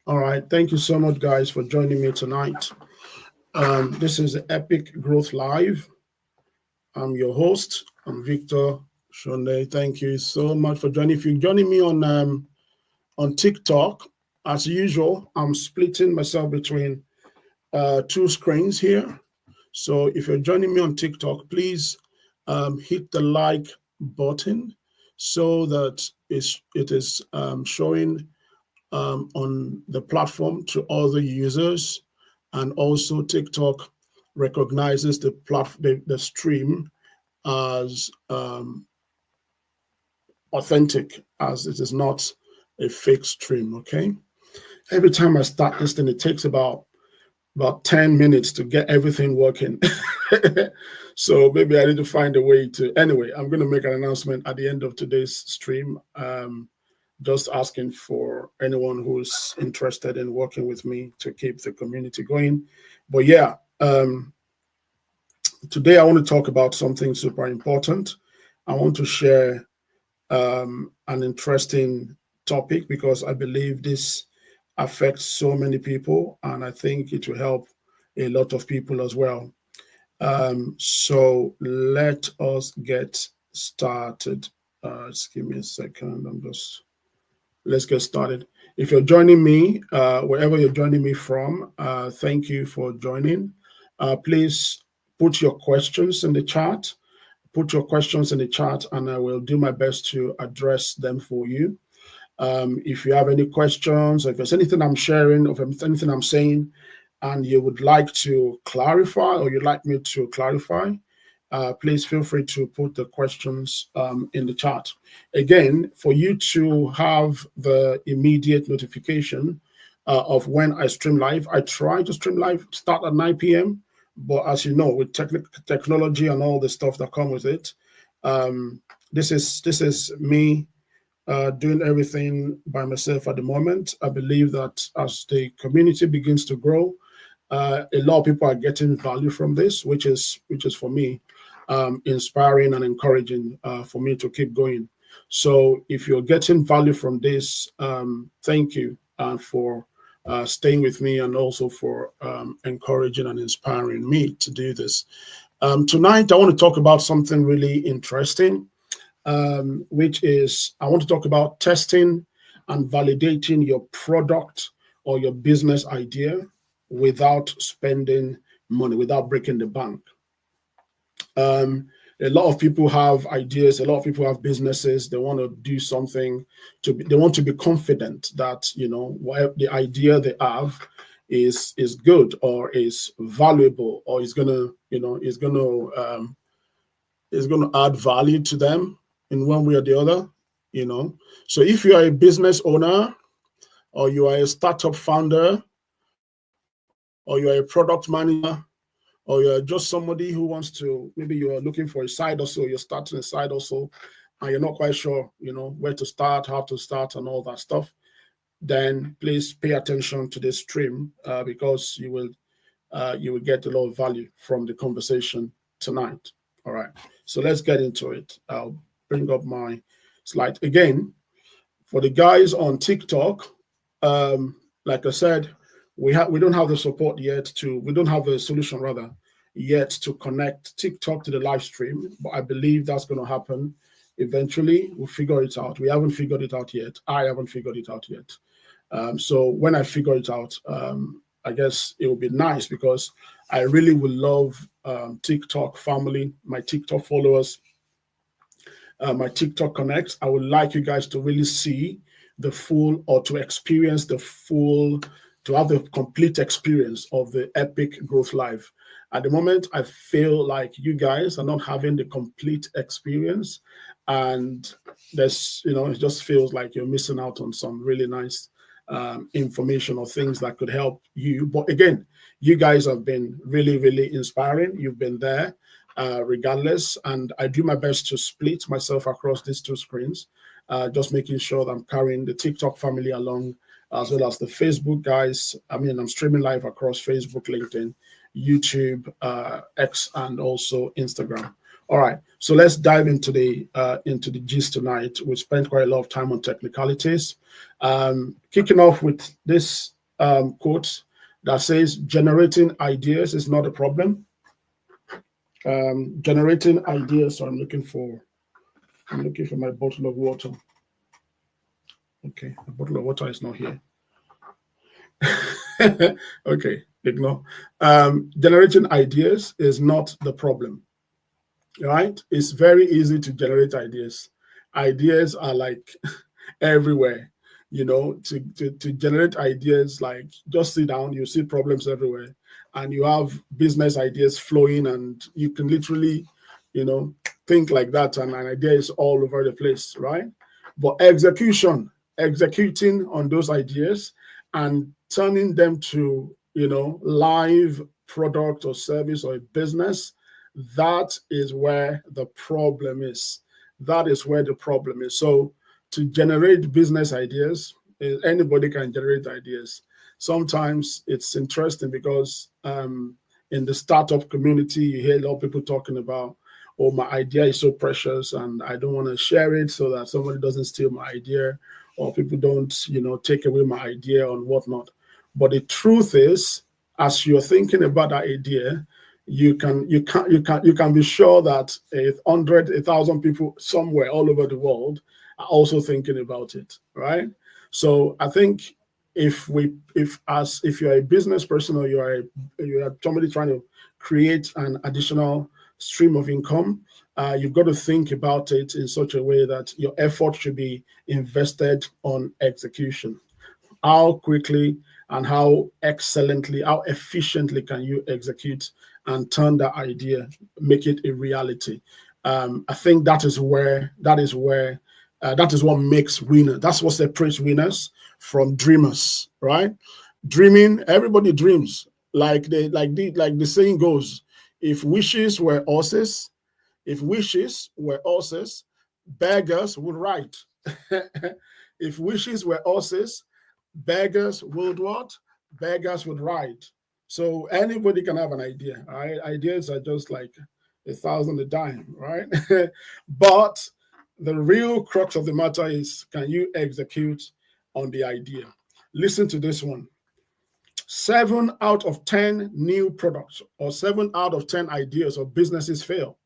All right. Thank you so much, guys, for joining me tonight. This is Epic Growth Live. I'm your host. I'm Victor Sonde. Thank you so much for joining. If you're joining me on TikTok, as usual, I'm splitting myself between two screens here. So if you're joining me on TikTok, please hit the like button so that it is showing on the platform to other users, and also TikTok recognizes the stream as authentic, as it is not a fake stream. Okay. Every time I start this thing, it takes about 10 minutes to get everything working. So maybe I need to find a way to. Anyway, I'm going to make an announcement at the end of today's stream. Just asking for anyone who's interested in working with me to keep the community going. But yeah, today I want to talk about something super important. I want to share an interesting topic because I believe this affects so many people, and I think it will help a lot of people as well. So let us get started. Just give me a second. Let's get started. If you're joining me, wherever you're joining me from, thank you for joining. Please put your questions in the chat. Put your questions in the chat, and I will do my best to address them for you. If you have any questions, or if there's anything I'm sharing, or if there's anything I'm saying, and you would like to clarify, or you'd like me to clarify, please feel free to put the questions in the chat. Again, for you to have the immediate notification of when I stream live, I try to stream live, start at 9 p.m. But as you know, with technology and all the stuff that come with it, this is me doing everything by myself at the moment. I believe that as the community begins to grow, a lot of people are getting value from this, which is for me inspiring and encouraging for me to keep going. So if you're getting value from this, thank you for staying with me, and also for encouraging and inspiring me to do this. Tonight, I want to talk about something really interesting, which is I want to talk about testing and validating your product or your business idea without spending money, without breaking the bank. A lot of people have ideas. A lot of people have businesses. They want to do something. They want to be confident that whatever the idea they have is good, or is valuable, or is gonna add value to them in one way or the other. So if you are a business owner, or you are a startup founder, or you are a product manager, or you're just somebody who wants to, maybe you're looking for a side hustle, you're starting a side hustle, and you're not quite sure, where to start, how to start, and all that stuff, then please pay attention to this stream, because you will get a lot of value from the conversation tonight. All right, so let's get into it. I'll bring up my slide again. For the guys on TikTok, like I said, we don't have the support yet we don't have the solution rather yet to connect TikTok to the live stream, but I believe that's going to happen eventually. We'll figure it out. We haven't figured it out yet. I haven't figured it out yet. So when I figure it out, I guess it will be nice, because I really would love TikTok family, my TikTok followers, my TikTok connects. I would like you guys to really see the full, or to experience the full, to have the complete experience of the Epic Growth Live. At the moment, I feel like you guys are not having the complete experience, and there's, it just feels like you're missing out on some really nice information or things that could help you. But again, you guys have been really, really inspiring. You've been there regardless, and I do my best to split myself across these two screens, just making sure that I'm carrying the TikTok family along, as well as the Facebook guys. I mean, I'm streaming live across Facebook, LinkedIn, YouTube, X, and also Instagram. All right, so let's dive into the gist tonight. We spent quite a lot of time on technicalities. Kicking off with this quote that says generating ideas is not a problem. Generating ideas. So I'm looking for my bottle of water. Okay, the bottle of water is not here. Okay, ignore. Generating ideas is not the problem, right? It's very easy to generate ideas. Ideas are like everywhere. To generate ideas, like just sit down, you see problems everywhere, and you have business ideas flowing, and you can literally, think like that, and an idea is all over the place, right? But executing on those ideas and turning them to, live product or service or a business, that is where the problem is. That is where the problem is. So to generate business ideas, anybody can generate ideas. Sometimes it's interesting because in the startup community, you hear a lot of people talking about, oh, my idea is so precious and I don't want to share it so that somebody doesn't steal my idea, or people don't, take away my idea and whatnot. But the truth is, as you're thinking about that idea, you can be sure that 1,000 people somewhere all over the world are also thinking about it, right? So I think if you're a business person, or you are somebody trying to create an additional stream of income, you've got to think about it in such a way that your effort should be invested on execution. How quickly and how excellently, how efficiently can you execute and turn that idea, make it a reality? I think that is what makes winners. That's what separates winners from dreamers, right? Dreaming, everybody dreams. Like the saying goes, if wishes were horses, beggars would ride. If wishes were horses, beggars would what? Beggars would ride. So anybody can have an idea, right? Ideas are just like 1,000 a dime, right? But the real crux of the matter is, can you execute on the idea? Listen to this one. 7 out of 10 new products or 7 out of 10 ideas or businesses fail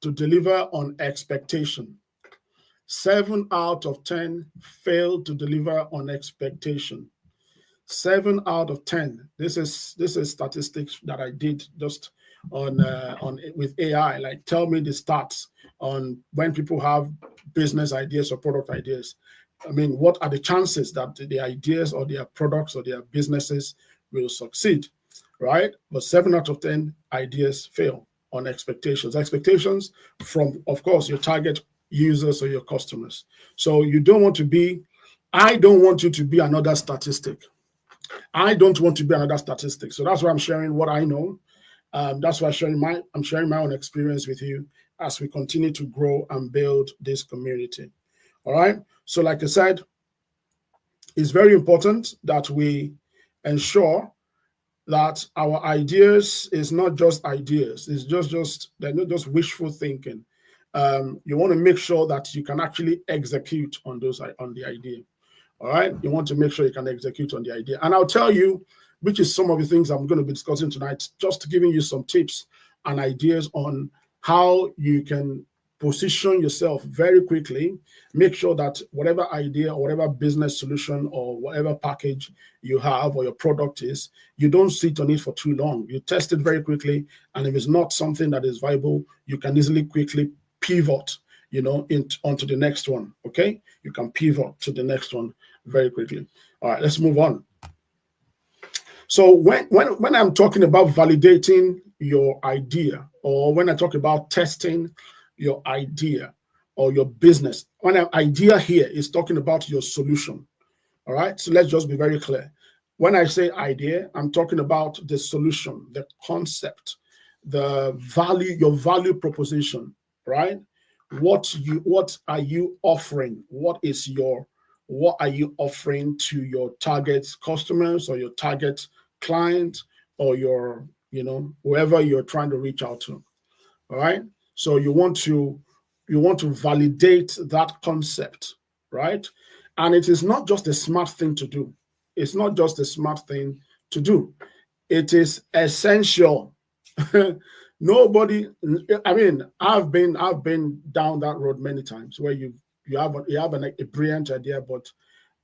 to deliver on expectation. 7 out of 10 fail to deliver on expectation. 7 out of 10. This is statistics that I did just on with AI. Like, tell me the stats on when people have business ideas or product ideas. I mean, what are the chances that the ideas or their products or their businesses will succeed, right? But 7 out of 10 ideas fail on expectations. Expectations from, of course, your target users or your customers. So I don't want you to be another statistic. I don't want to be another statistic. So that's why I'm sharing what I know. That's why I'm sharing my own experience with you as we continue to grow and build this community. All right. So like I said, it's very important that we ensure that our ideas is not just ideas. It's they're not just wishful thinking. You want to make sure that you can actually execute on the idea. All right. You want to make sure you can execute on the idea. And I'll tell you, which is some of the things I'm going to be discussing tonight, just giving you some tips and ideas on how you can position yourself very quickly. Make sure that whatever idea or whatever business solution or whatever package you have or your product is, you don't sit on it for too long. You test it very quickly. And if it's not something that is viable, you can easily quickly pivot, onto the next one. Okay. You can pivot to the next one very quickly. All right, let's move on. So when I'm talking about validating your idea, or when I talk about testing your idea or your business, when an idea here is talking about your solution. All right, so let's just be very clear. When I say idea, I'm talking about the solution, the concept, the value, your value proposition, right? What are you offering? What are you offering to your target customers or your target client or your, whoever you're trying to reach out to? All right. So you want to validate that concept, right? And it is not just a smart thing to do. it's not just a smart thing to do. It is essential. Nobody, I mean, I've been down that road many times where you have a brilliant idea, but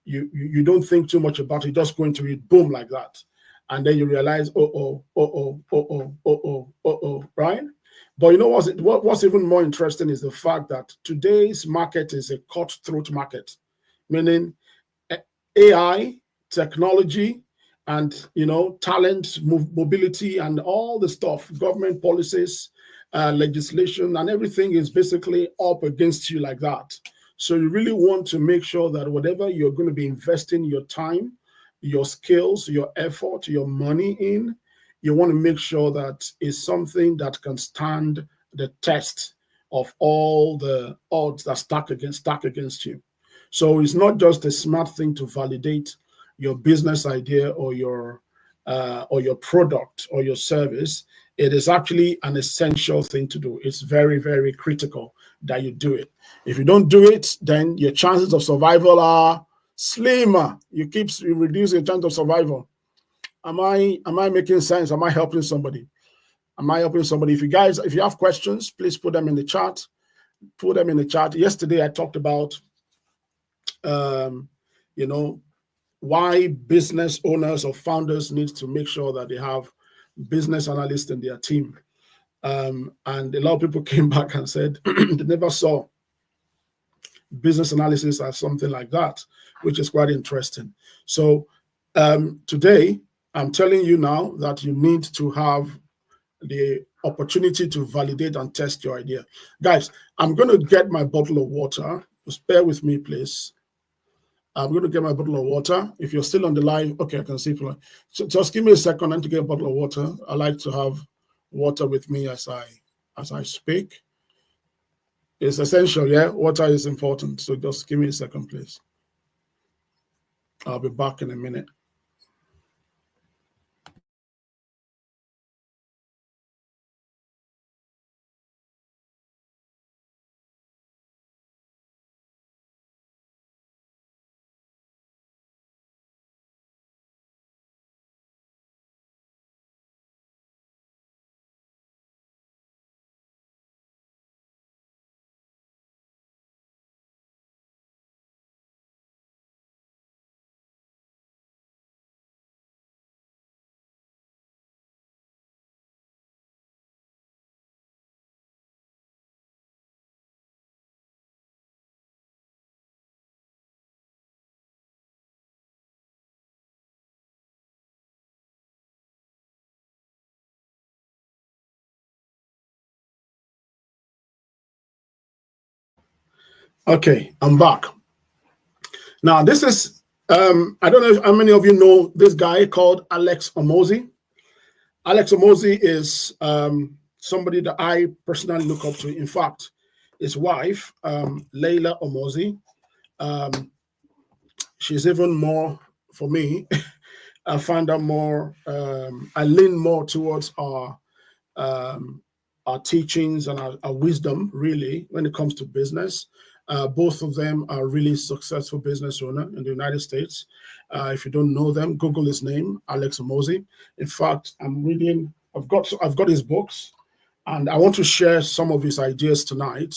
you don't think too much about it, just go into it, boom, like that. And then you realize, right? But you know what's even more interesting is the fact that today's market is a cutthroat market, meaning AI, technology, and talent, mobility, and all the stuff, government policies, legislation, and everything is basically up against you like that. So you really want to make sure that whatever you're going to be investing your time, your skills, your effort, your money in, you want to make sure that it's something that can stand the test of all the odds that stack against you. So it's not just a smart thing to validate your business idea or your product or your service. It is actually an essential thing to do. It's very, very critical that you do it. If you don't do it, then your chances of survival are slimmer. You reduce your chance of survival. Am I making sense? Am I helping somebody? Am I helping somebody? If you have questions, please put them in the chat. Put them in the chat. Yesterday I talked about why business owners or founders need to make sure that they have business analysts in their team. And a lot of people came back and said they never saw business analysis as something like that, which is quite interesting. So today, I'm telling you now that you need to have the opportunity to validate and test your idea. Guys, I'm going to get my bottle of water. Just bear with me, please. I'm going to get my bottle of water. If you're still on the line, okay, I can see. So just give me a second and to get a bottle of water. I like to have water with me as I speak. It's essential, yeah? Water is important. So just give me a second, please. I'll be back in a minute. Okay, I'm back. Now, this is, I don't know how many of you know this guy called Alex Hormozi. Alex Hormozi is somebody that I personally look up to. In fact, his wife, Leila Hormozi, she's even more, for me, I find her more, I lean more towards our teachings and our wisdom, really, when it comes to business. Both of them are really successful business owner in the United States. If you don't know them, Google his name, Alex Hormozi. In fact, I've got his books, and I want to share some of his ideas tonight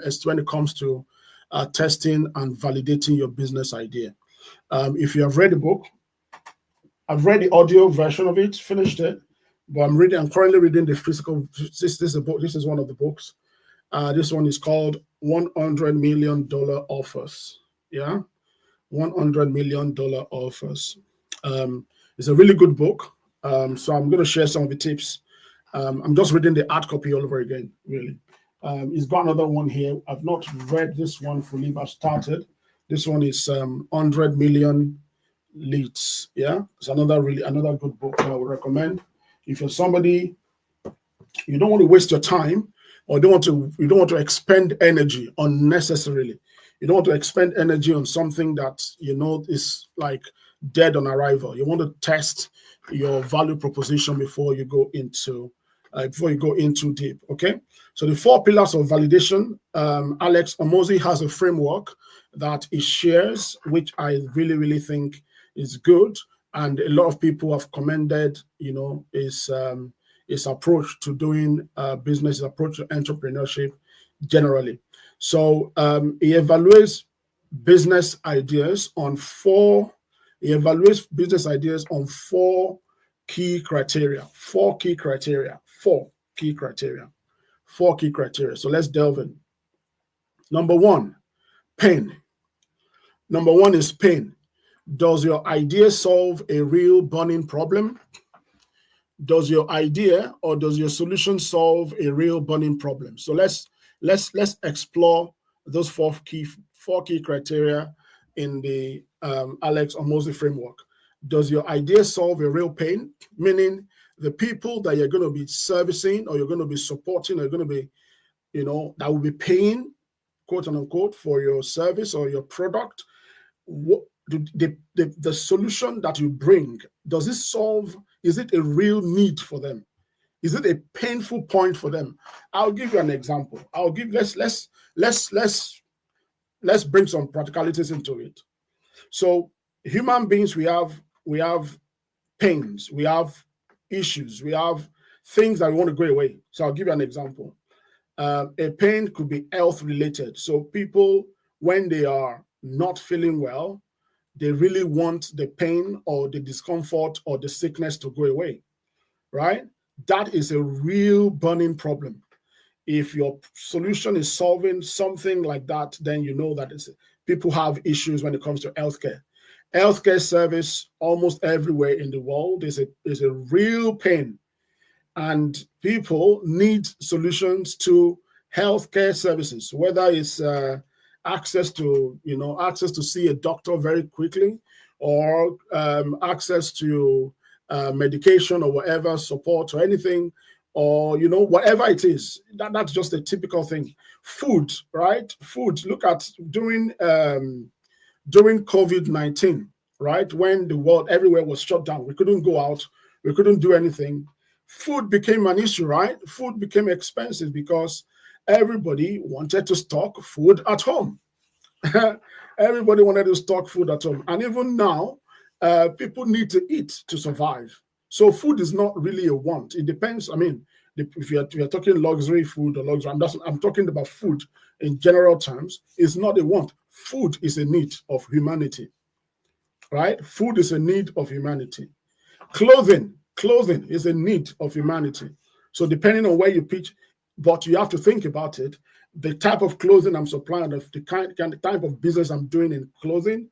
as to when it comes to testing and validating your business idea. If you have read the book, I've read the audio version of it, finished it, but I'm currently reading the physical. This is a book. This is one of the books. This one is called $100 Million Offers. Yeah, $100 Million Offers. It's a really good book. So I'm going to share some of the tips. I'm just reading the hard copy all over again, really. He's got another one here. I've not read this one fully, but I've started. This one is 100 Million Leads. Yeah, it's another good book that I would recommend. If you're somebody, you don't want to waste your time, or you don't want to expend energy unnecessarily. You don't want to expend energy on something that is like dead on arrival. You want to test your value proposition before you go into deep. Okay, so the 4 pillars of validation. Alex Hormozi has a framework that he shares, which I really, really think is good, and a lot of people have commended, his approach to doing business, his approach to entrepreneurship generally. So he evaluates business ideas on four. He evaluates business ideas on four key criteria. Four key criteria. So let's delve in. Number one, pain. Number one is pain. Does your idea solve a real burning problem? Does your idea or does your solution solve a real burning problem? So let's explore those four key criteria in the Alex Hormozi framework. Does your idea solve a real pain? Meaning the people that you're going to be servicing or you're going to be supporting or you're going to be, that will be paying, quote unquote, for your service or your product. What the solution that you bring, does it solve? Is it a real need for them? Is it a painful point for them? I'll give you an example. Let's bring some practicalities into it. So human beings, we have pains, we have issues, we have things that we want to go away. So I'll give you an example. A pain could be health related. So people, when they are not feeling well, they really want the pain or the discomfort or the sickness to go away, right? That is a real burning problem. If your solution is solving something like that, then you know that people have issues when it comes to healthcare. Healthcare service almost everywhere in the world is a real pain, and people need solutions to healthcare services, whether it's access to see a doctor very quickly, or access to medication or whatever, support or anything, or whatever it is. That's just a typical thing. Food, right? Food. Look at during COVID-19, right? When the world everywhere was shut down, we couldn't go out, we couldn't do anything. Food became an issue, right? Food became expensive because everybody wanted to stock food at home. Everybody wanted to stock food at home. And even now, people need to eat to survive. So food is not really a want. It depends. I mean, if you're talking luxury food or luxury, I'm talking about food in general terms. It's not a want. Food is a need of humanity, right? Food is a need of humanity. Clothing is a need of humanity. So depending on where you pitch, but you have to think about it. The type of clothing I'm supplying, the type of business I'm doing in clothing,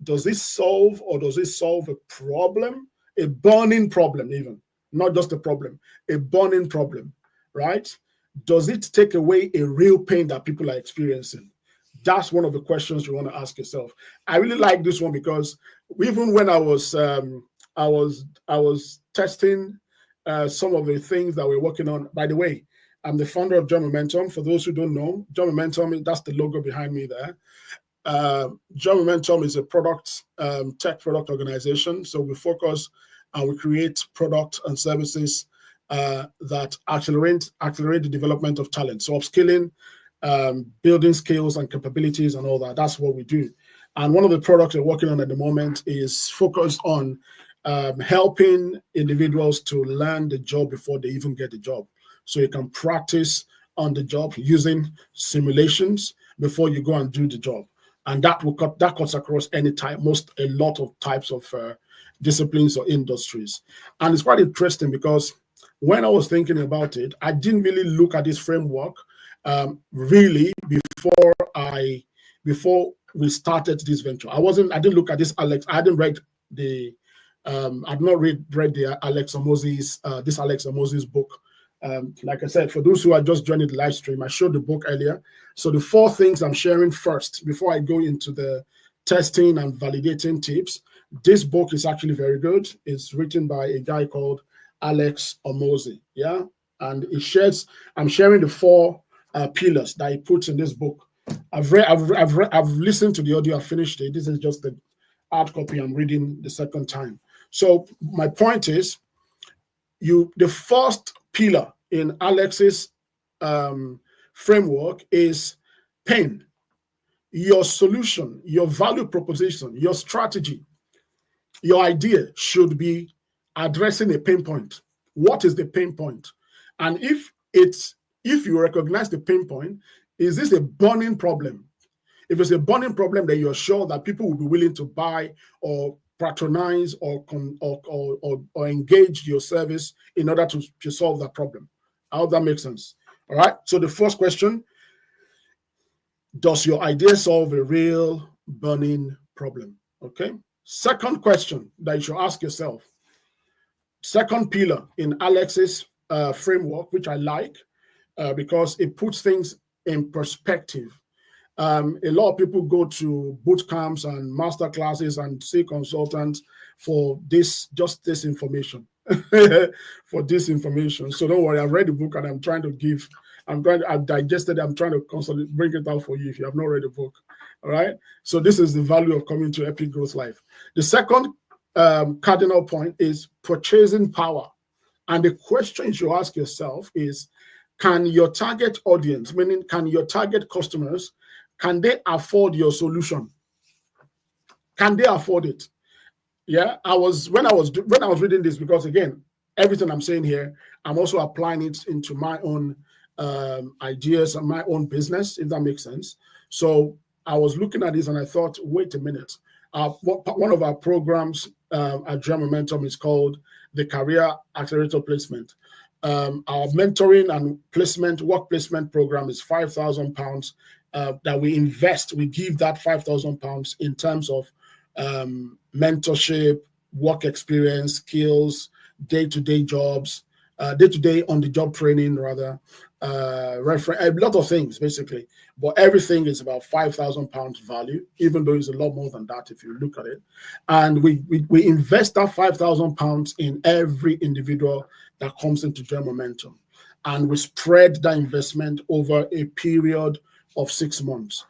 does this solve a problem, a burning problem even, not just a problem, a burning problem, right? Does it take away a real pain that people are experiencing? That's one of the questions you want to ask yourself. I really like this one because even when I was testing some of the things that we're working on. By the way, I'm the founder of Joy Momentum. For those who don't know, Joy Momentum, that's the logo behind me there. Joy Momentum is a tech product organization. So we focus and we create products and services that accelerate the development of talent. So upskilling, building skills and capabilities and all that. That's what we do. And one of the products we're working on at the moment is focused on helping individuals to learn the job before they even get the job. So you can practice on the job using simulations before you go and do the job. And that cuts across a lot of types of disciplines or industries. And it's quite interesting because when I was thinking about it, I didn't really look at this framework really before we started this venture. I didn't look at this, Alex. I hadn't read I'd not read the Alex Hormozi's book. Like I said, for those who are just joining the live stream, I showed the book earlier. So the 4 things I'm sharing first before I go into the testing and validating tips. This book is actually very good. It's written by a guy called Alex Hormozi. Yeah, and I'm sharing the 4 pillars that he puts in this book. I've listened to the audio. I've finished it. This is just the hard copy I'm reading the second time. So my point is, the first pillar in Alex's framework is pain. Your solution, your value proposition, your strategy Your idea should be addressing a pain point. What is the pain point? And if you recognize the pain point, is this a burning problem? If it's a burning problem, then you're sure that people will be willing to buy or patronize or engage your service in order to solve that problem. I hope that makes sense. All right. So the first question, does your idea solve a real burning problem? Okay. Second question that you should ask yourself, second pillar in Alex's framework, which I like because it puts things in perspective. A lot of people go to boot camps and master classes and see consultants for this information. For this information. So don't worry, I've read the book and I've digested it. I'm trying to constantly bring it out for you if you have not read the book. All right. So this is the value of coming to Epic Growth Life. The second cardinal point is purchasing power. And the question you should ask yourself is, can your target audience, meaning can your target customers, can they afford your solution? Can they afford it? Yeah, when I was reading this, because again, everything I'm saying here, I'm also applying it into my own ideas and my own business, if that makes sense. So I was looking at this and I thought, wait a minute. One of our programs at Dream Momentum is called the Career Accelerator Placement. Our mentoring and work placement program is £5,000 that we invest. We give that £5,000 in terms of mentorship, work experience, skills, day-to-day jobs, day-to-day on-the-job training, rather, a lot of things, basically. But everything is about £5,000 value, even though it's a lot more than that if you look at it. And we invest that £5,000 in every individual that comes into Dream Momentum. And we spread that investment over a period of 6 months.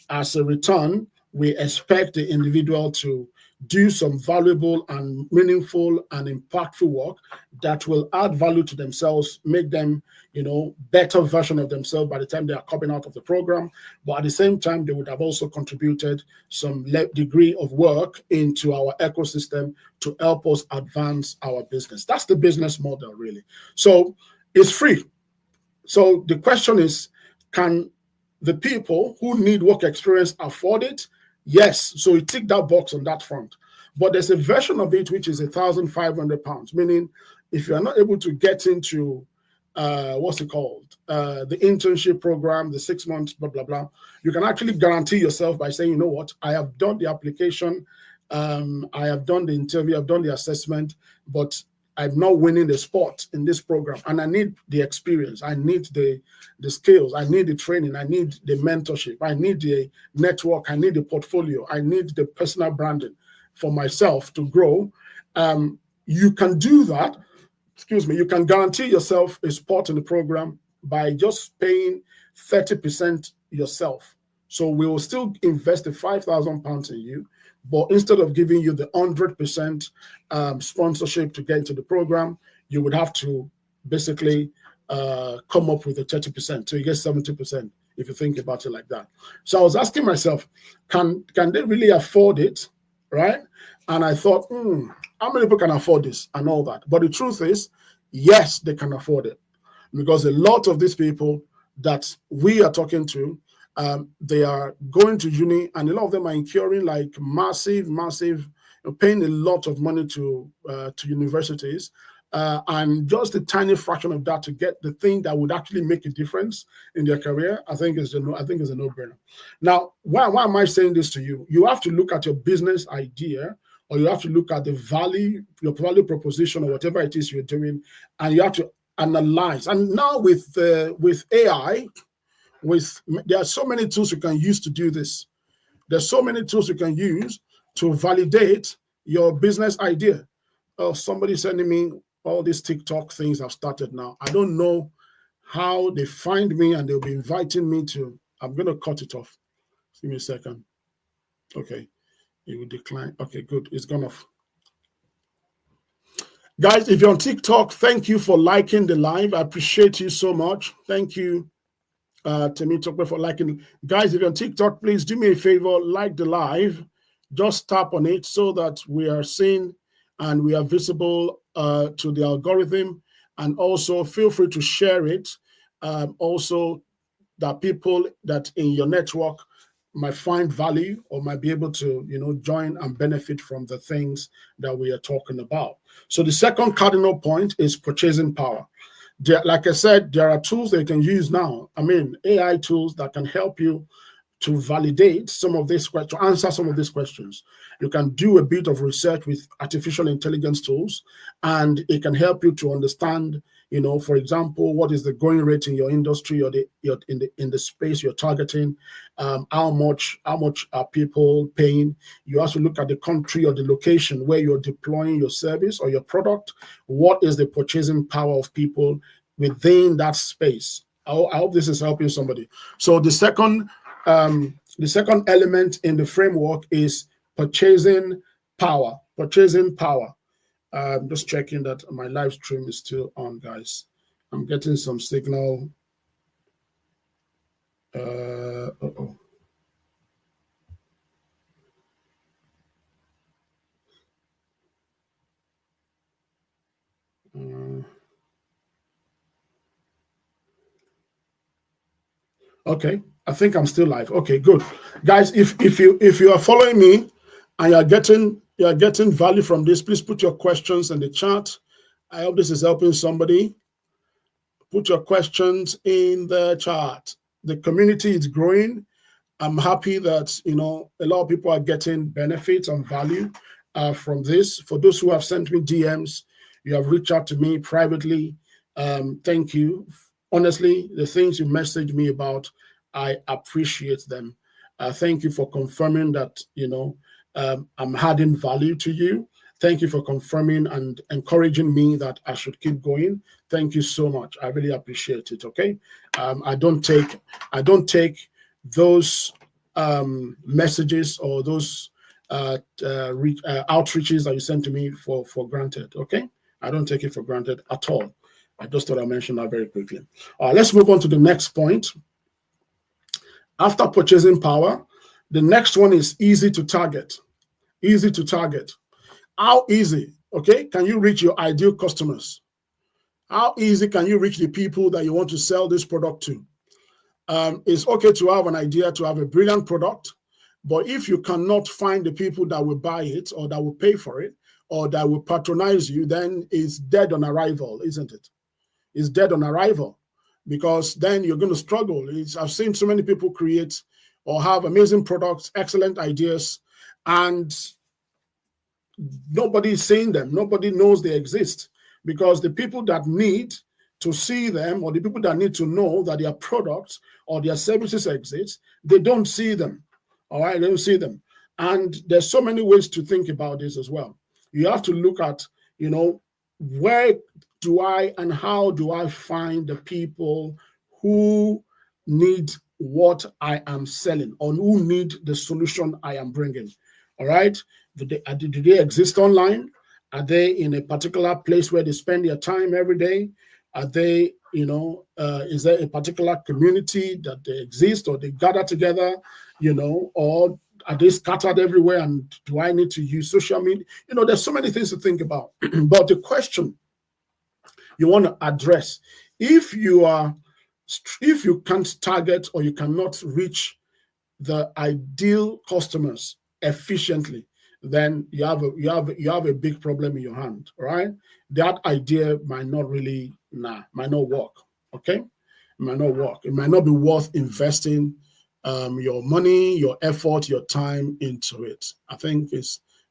As a return, we expect the individual to do some valuable and meaningful and impactful work that will add value to themselves, make them, better version of themselves by the time they are coming out of the program. But at the same time, they would have also contributed some degree of work into our ecosystem to help us advance our business. That's the business model, really. So it's free. So the question is, can the people who need work experience afford it? Yes, so you tick that box on that front. But there's a version of it which is £1,500, meaning if you are not able to get into the internship program, the 6 months, blah, blah, blah, you can actually guarantee yourself by saying, you know what, I have done the application, I have done the interview, I've done the assessment, but I'm not winning the spot in this program. And I need the experience. I need the skills. I need the training. I need the mentorship. I need the network. I need the portfolio. I need the personal branding for myself to grow. You can do that. You can guarantee yourself a spot in the program by just paying 30% yourself. So we will still invest the £5,000 in you, but instead of giving you the 100% sponsorship to get into the program, you would have to basically come up with the 30%. So you get 70% if you think about it like that. So I was asking myself, can they really afford it, right? And I thought, how many people can afford this and all that? But the truth is, yes, they can afford it, because a lot of these people that we are talking to, they are going to uni, and a lot of them are incurring like massive, paying a lot of money to universities, and just a tiny fraction of that to get the thing that would actually make a difference in their career. I think is a no-brainer. Now, why am I saying this to you? You have to look at your business idea, or you have to look at the value, your value proposition, or whatever it is you're doing, and you have to analyze. And now with AI. There are so many tools you can use to do this. There's so many tools you can use to validate your business idea. Oh, somebody sending me all these TikTok things I've started now. I don't know how they find me, and they'll be inviting me to. I'm going to cut it off. Give me a second. Okay. It will decline. Okay, good. It's gone off. Guys, if you're on TikTok, thank you for liking the live. I appreciate you so much. Thank you. To me, for liking. Guys, if you're on TikTok, please do me a favor, like the live. just tap on it so that we are seen and we are visible to the algorithm. And also feel free to share it. Also, that people that in your network might find value or might be able to, join and benefit from the things that we are talking about. So the second cardinal point is purchasing power. Like I said, there are tools that you can use now. I mean, AI tools that can help you to validate some of these questions, to answer some of these questions. You can do a bit of research with artificial intelligence tools, and it can help you to understand, for example, what is the going rate in your industry or in the space you're targeting. How much are people paying? You also look at the country or the location where you're deploying your service or your product. What is the purchasing power of people within that space? I hope this is helping somebody. So the second element in the framework is purchasing power. Purchasing power. I'm just checking that my live stream is still on, guys. I'm getting some signal. Okay, I think I'm still live. Okay, good, guys. If you are following me and you're getting value from this, please put your questions in the chat. I hope this is helping somebody. Put your questions in the chat. The community is growing. I'm happy that a lot of people are getting benefits and value from this. For those who have sent me DMs, you have reached out to me privately. Thank you. Honestly, the things you messaged me about, I appreciate them. Thank you for confirming that I'm adding value to you. Thank you for confirming and encouraging me that I should keep going. Thank you so much. I really appreciate it. Okay, I don't take those messages or those outreaches that you send to me for granted. Okay, I don't take it for granted at all. I just thought I'd mention that very quickly. Let's move on to the next point. After purchasing power, the next one is easy to target. Easy to target. How easy, okay, can you reach your ideal customers? How easy can you reach the people that you want to sell this product to? It's okay to have an idea, to have a brilliant product, but if you cannot find the people that will buy it or that will pay for it or that will patronize you, then it's dead on arrival, isn't it? It's dead on arrival, because then you're going to struggle. I've seen so many people create or have amazing products, excellent ideas, and nobody is seeing them. Nobody knows they exist, because the people that need to see them or the people that need to know that their products or their services exist, they don't see them. All right, they don't see them. And there's so many ways to think about this as well. You have to look at, where do I and how do I find the people who need what I am selling or who need the solution I am bringing? All right. Do they exist online? Are they in a particular place where they spend their time every day? Are they, is there a particular community that they exist or they gather together, or are they scattered everywhere? And do I need to use social media? There's so many things to think about. But the question you want to address, if you can't target or you cannot reach the ideal customers efficiently, then you have a big problem in your hand, right? That idea might not work. Okay, it might not work. It might not be worth investing your money, your effort, your time into it. I think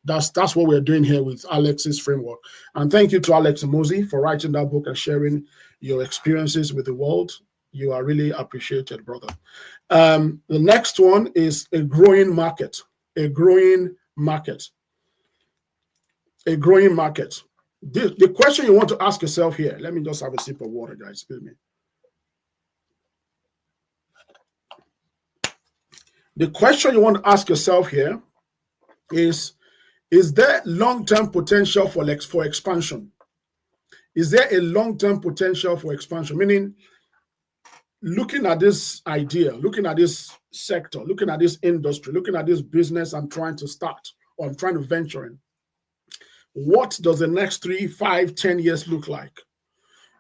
that's what we're doing here with Alex's framework. And thank you to Alex Mosi for writing that book and sharing your experiences with the world. You are really appreciated, brother. The next one is a growing market. A growing market. A growing market. The question you want to ask yourself here, let me just have a sip of water, guys. Excuse me. The question you want to ask yourself here is there long-term potential for expansion? Is there a long-term potential for expansion? Meaning, looking at this idea, looking at this sector, looking at this industry, looking at this business I'm trying to start or I'm trying to venture in. What does the next 3, 5, 10 years look like?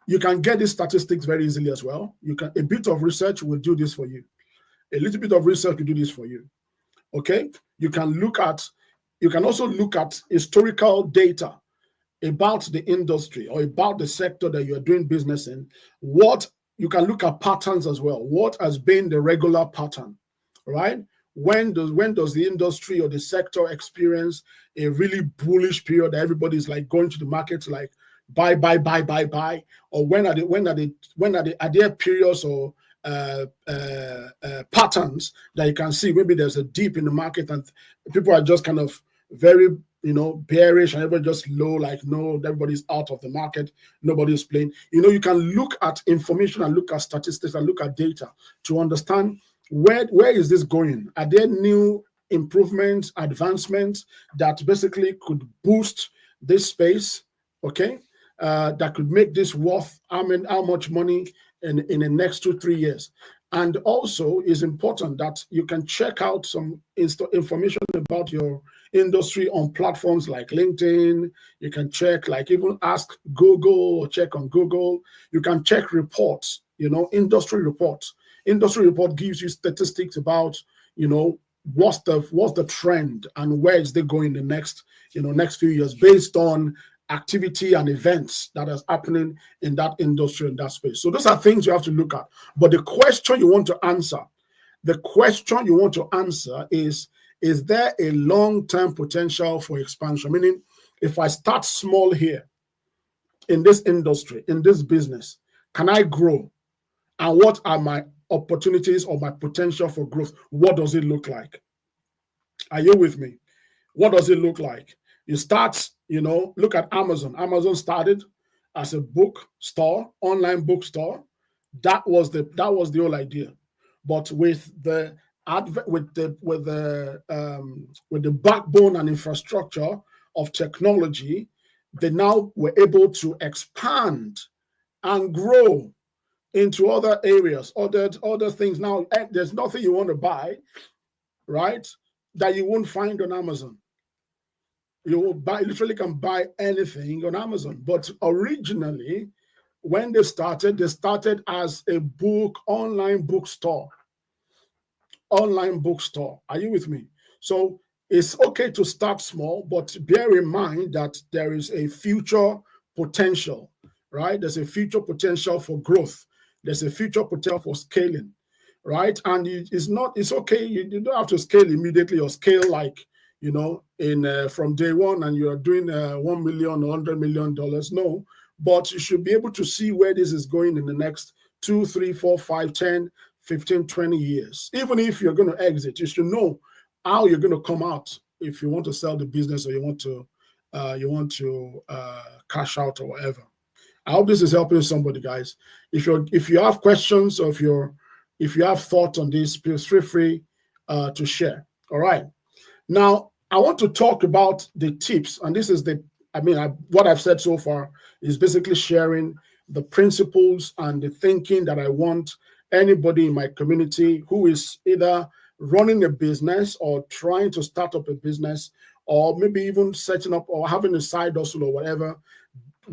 You can get these statistics very easily as well. A bit of research will do this for you. A little bit of research will do this for you. Okay? You can also look at historical data about the industry or about the sector that you're doing business in. You can look at patterns as well. What has been the regular pattern, right? When does the industry or the sector experience a really bullish period that everybody's like going to the market to like buy, or are there periods or patterns that you can see? Maybe there's a dip in the market and people are just kind of very bearish and everybody just low, like no, everybody's out of the market, nobody's playing. You can look at information and look at statistics and look at data to understand where is this going. Are there new improvements, advancements that basically could boost this space, okay? That could make this worth how much money in the next 2, 3 years. And also it's important that you can check out some information about your industry on platforms like LinkedIn. You can check, like even ask Google or check on Google. You can check reports, industry reports. Industry report gives you statistics about, what's the trend and where is they going the next few years based on activity and events that is happening in that industry, in that space. So those are things you have to look at. But the question you want to answer is there a long-term potential for expansion? Meaning, if I start small here in this industry, in this business, can I grow? And what are my opportunities or my potential for growth? What does it look like? Are you with me? What does it look like? You start, look at Amazon. Amazon started as a bookstore, online bookstore. That was the whole idea. But with the backbone and infrastructure of technology, they now were able to expand and grow into other areas, other things. Now, there's nothing you want to buy, right, that you won't find on Amazon. You literally can buy anything on Amazon. But originally, when they started as a online bookstore. Online bookstore. Are you with me? So it's okay to start small, but bear in mind that there is a future potential, right? There's a future potential for growth. There's a future potential for scaling, right? And it's okay. You don't have to scale immediately or scale like, from day one and you're doing $1 million or $100 million. No, but you should be able to see where this is going in the next 2, 3, 4, 5, 10, 15, 20 years. Even if you're going to exit, you should know how you're going to come out if you want to sell the business or you want to cash out or whatever. I hope this is helping somebody, guys. If you have questions or if you have thoughts on this, please feel free to share. All right. Now, I want to talk about the tips, and this is what I've said so far is basically sharing the principles and the thinking that I want anybody in my community who is either running a business or trying to start up a business or maybe even setting up or having a side hustle or whatever.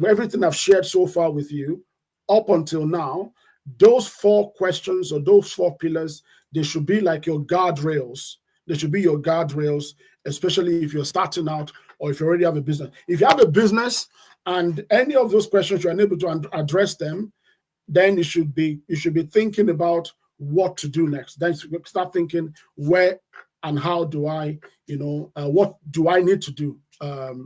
Everything I've shared so far with you up until now, those 4 questions or those 4 pillars, they should be like your guardrails. They should be your guardrails, especially if you're starting out or if you already have a business. If you have a business and any of those questions you're unable to address them, then you should be thinking about what to do next. Then start thinking where and how do I, what do I need to do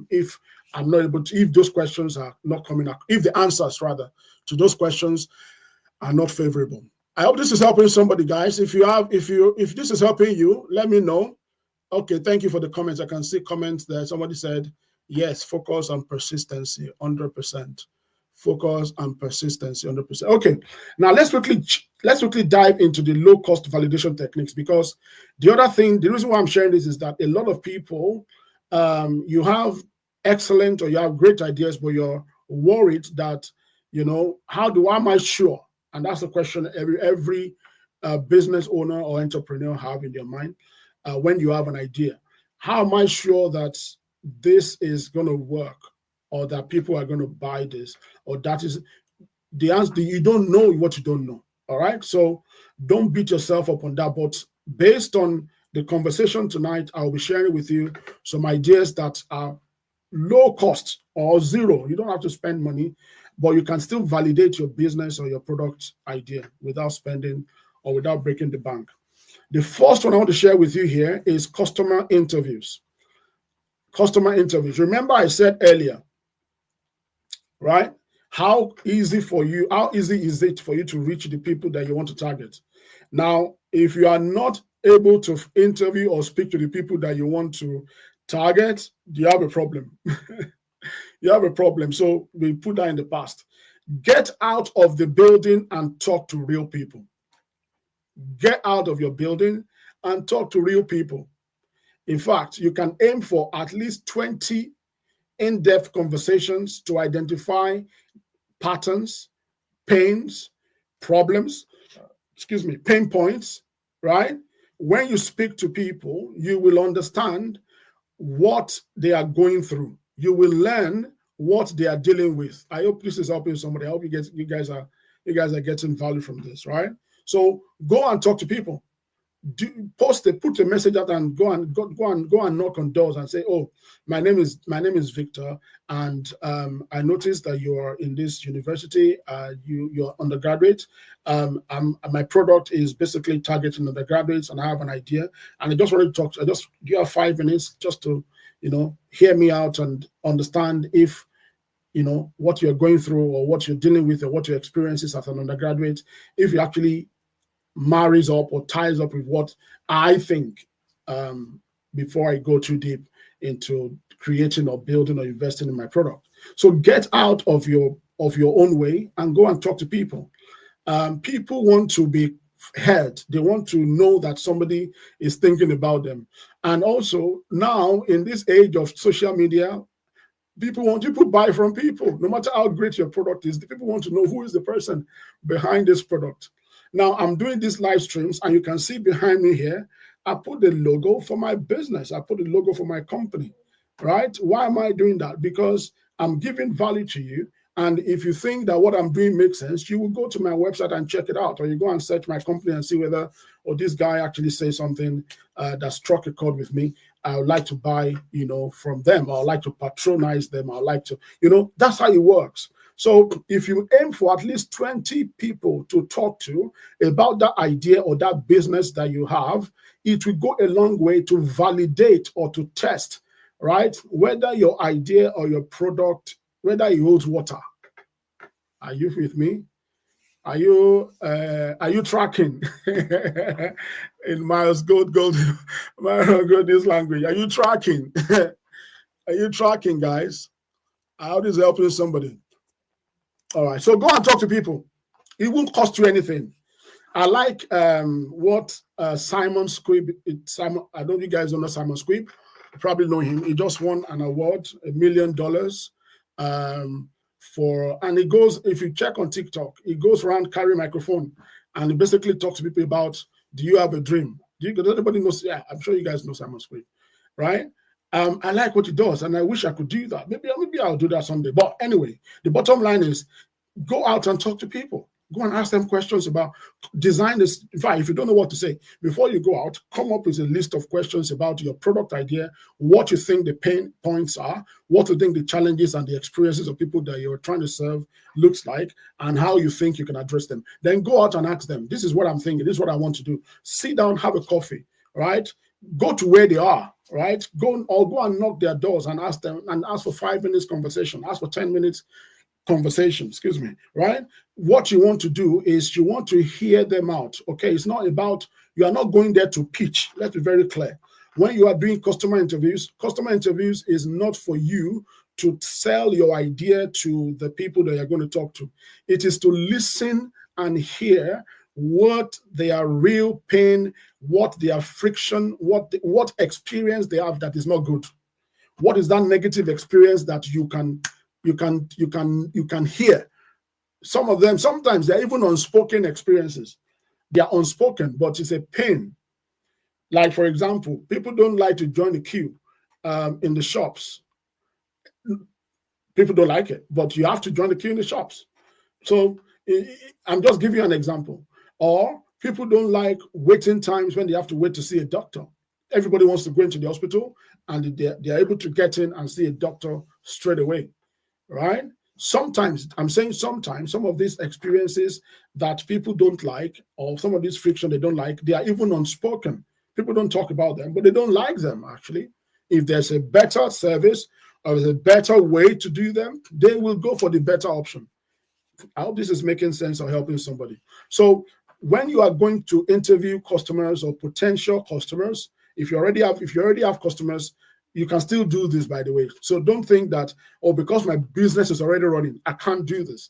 if I'm not able to, if those questions are not coming up, if the answers rather to those questions are not favorable. I hope this is helping somebody, guys. If this is helping you, let me know. Okay, thank you for the comments. I can see comments there. Somebody said, yes, focus on persistency, 100%. Focus on persistency, 100%. Okay, now let's quickly dive into the low-cost validation techniques, because the reason why I'm sharing this is that a lot of people, you have excellent or you have great ideas, but you're worried that, am I sure? And that's the question every business owner or entrepreneur have in your mind when you have an idea? How am I sure that this is going to work, or that people are going to buy this, or that is the answer? You don't know what you don't know. All right. So don't beat yourself up on that. But based on the conversation tonight, I'll be sharing with you some ideas that are low cost or zero. You don't have to spend money, but you can still validate your business or your product idea without spending or without breaking the bank. The first one I want to share with you here is customer interviews. Customer interviews. Remember I said earlier, right? How easy is it for you to reach the people that you want to target? Now, if you are not able to interview or speak to the people that you want to target, you have a problem. You have a problem. So we put that in the past. Get out of the building and talk to real people. Get out of your building and talk to real people. In fact, you can aim for at least 20 in-depth conversations to identify patterns, pains, problems, pain points, right? When you speak to people, you will understand what they are going through. You will learn what they are dealing with. I hope this is helping somebody. I hope you guys are getting value from this, right? So go and talk to people. Put a message out and go and knock on doors and say, oh, my name is Victor, and I noticed that you are in this university. You're undergraduate. My product is basically targeting undergraduates, and I have an idea, and I just want to talk. You have 5 minutes just to hear me out and understand if what you're going through or what you're dealing with or what your experience is as an undergraduate, if you actually marries up or ties up with what I think before I go too deep into creating or building or investing in my product. So get out of your own way and go and talk to people. People want to be heard. They want to know that somebody is thinking about them. And also now in this age of social media, people buy from people. No matter how great your product is, the people want to know who is the person behind this product. Now, I'm doing these live streams, and you can see behind me here, I put the logo for my business. I put the logo for my company, right? Why am I doing that? Because I'm giving value to you. And if you think that what I'm doing makes sense, you will go to my website and check it out, or you go and search my company and see whether, this guy actually says something that struck a chord with me. I would like to buy, from them. I would like to patronize them. I would like to, that's how it works. So if you aim for at least 20 people to talk to about that idea or that business that you have, it will go a long way to validate or to test, right? Whether your idea or your product, whether it holds water. Are you with me? Are you tracking? In Miles Gold this language? Are you tracking? Are you tracking, guys? How is helping somebody? All right, so go and talk to people. It won't cost you anything. I like what Simon Squibb. I don't know if you guys know Simon Squibb. You probably know him. He just won an award, $1 million. And it goes, if you check on TikTok, he goes around carrying a microphone and he basically talks to people about, do you have a dream? Everybody knows, yeah, I'm sure you guys know Simon Squibb, right? I like what he does, and I wish I could do that. Maybe I'll do that someday. But anyway, the bottom line is go out and talk to people. Go and ask them questions about design this. In fact, if you don't know what to say, before you go out, come up with a list of questions about your product idea, what you think the pain points are, what you think the challenges and the experiences of people that you're trying to serve looks like, and how you think you can address them. Then go out and ask them, this is what I'm thinking, this is what I want to do. Sit down, have a coffee, right? Go to where they are, right? Go and knock their doors and ask them, and ask for 5 minutes conversation, ask for 10 minutes conversation, right? What you want to do is you want to hear them out, okay? It's not about, you are not going there to pitch. Let's be very clear. When you are doing customer interviews is not for you to sell your idea to the people that you're going to talk to. It is to listen and hear what their real pain, what their friction, what experience they have that is not good. What is that negative experience that you can hear? Some of them, sometimes they're even unspoken experiences They are unspoken, but it's a pain. Like, for example, people don't like to join the queue in the shops. People don't like it, but you have to join the queue in the shops. So I'm just giving you an example. Or people don't like waiting times when they have to wait to see a doctor. Everybody wants to go into the hospital and they're able to get in and see a doctor straight away, right? Sometimes, I'm saying sometimes, some of these experiences that people don't like, or some of these friction they don't like, they are even unspoken. People don't talk about them, but they don't like them, actually. If there's a better service or there's a better way to do them, they will go for the better option. I hope this is making sense or helping somebody. So when you are going to interview customers or potential customers, if you already have customers, you can still do this, by the way. So don't think that, oh, because my business is already running, I can't do this.